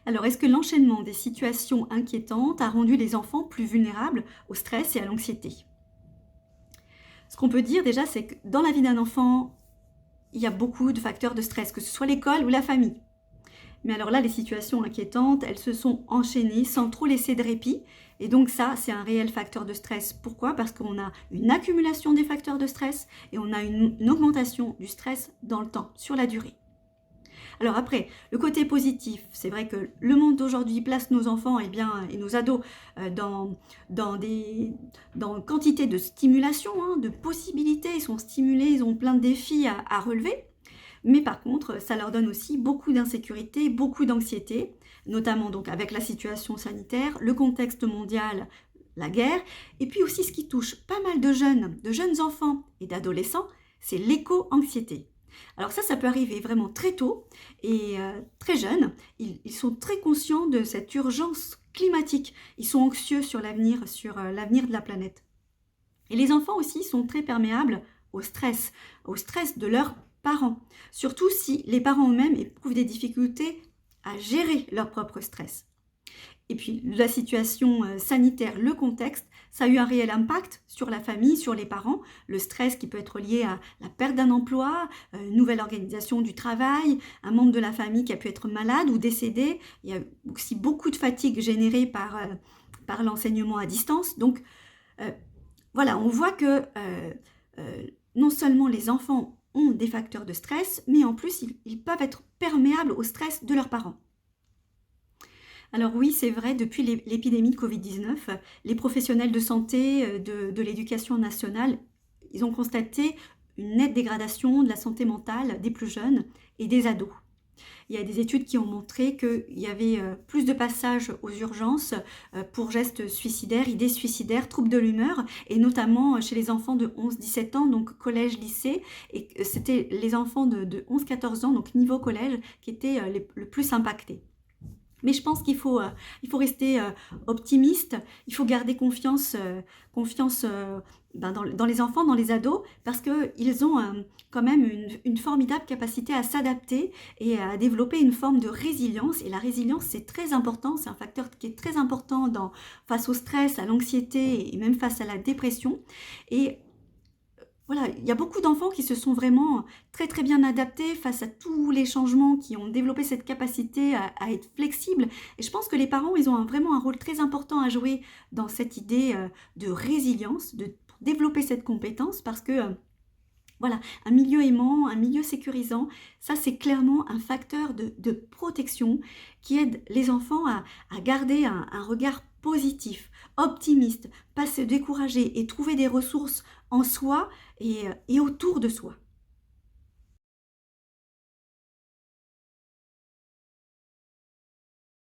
Alors, est-ce que l'enchaînement des situations inquiétantes a rendu les enfants plus vulnérables au stress et à l'anxiété? Ce qu'on peut dire déjà, c'est que dans la vie d'un enfant, il y a beaucoup de facteurs de stress, que ce soit l'école ou la famille. Mais alors là, les situations inquiétantes, elles se sont enchaînées sans trop laisser de répit. Et donc ça, c'est un réel facteur de stress. Pourquoi? Parce qu'on a une accumulation des facteurs de stress et on a une augmentation du stress dans le temps, sur la durée. Alors après, le côté positif, c'est vrai que le monde d'aujourd'hui place nos enfants et nos ados dans des dans quantité de stimulation, hein, de possibilités. Ils sont stimulés, ils ont plein de défis à relever. Mais par contre, ça leur donne aussi beaucoup d'insécurité, beaucoup d'anxiété, notamment donc avec la situation sanitaire, le contexte mondial, la guerre, et puis aussi ce qui touche pas mal de jeunes enfants et d'adolescents, c'est l'éco-anxiété. Alors ça peut arriver vraiment très tôt et très jeunes. Ils sont très conscients de cette urgence climatique. Ils sont anxieux sur l'avenir de la planète. Et les enfants aussi sont très perméables au stress de leurs parents. Surtout si les parents eux-mêmes éprouvent des difficultés à gérer leur propre stress. Et puis la situation sanitaire, le contexte, ça a eu un réel impact sur la famille, sur les parents. Le stress qui peut être lié à la perte d'un emploi, une nouvelle organisation du travail, un membre de la famille qui a pu être malade ou décédé. Il y a aussi beaucoup de fatigue générée par l'enseignement à distance. Donc voilà, on voit que non seulement les enfants ont des facteurs de stress, mais en plus ils peuvent être perméables au stress de leurs parents. Alors oui, c'est vrai, depuis l'épidémie de Covid-19, les professionnels de santé de l'éducation nationale, ils ont constaté une nette dégradation de la santé mentale des plus jeunes et des ados. Il y a des études qui ont montré qu'il y avait plus de passages aux urgences pour gestes suicidaires, idées suicidaires, troubles de l'humeur, et notamment chez les enfants de 11-17 ans, donc collège-lycée, et c'était les enfants de 11-14 ans, donc niveau collège, qui étaient le plus impactés. Mais je pense qu'il faut rester optimiste, il faut garder confiance dans les enfants, dans les ados, parce qu'ils ont quand même une formidable capacité à s'adapter et à développer une forme de résilience. Et la résilience, c'est très important, c'est un facteur qui est très important face au stress, à l'anxiété et même face à la dépression. Et voilà, il y a beaucoup d'enfants qui se sont vraiment très très bien adaptés face à tous les changements, qui ont développé cette capacité à être flexibles. Et je pense que les parents, ils ont vraiment un rôle très important à jouer dans cette idée de résilience, pour développer cette compétence, parce que voilà, un milieu aimant, un milieu sécurisant, ça c'est clairement un facteur de protection qui aide les enfants à garder un regard positif, optimiste, pas se décourager et trouver des ressources en soi et autour de soi.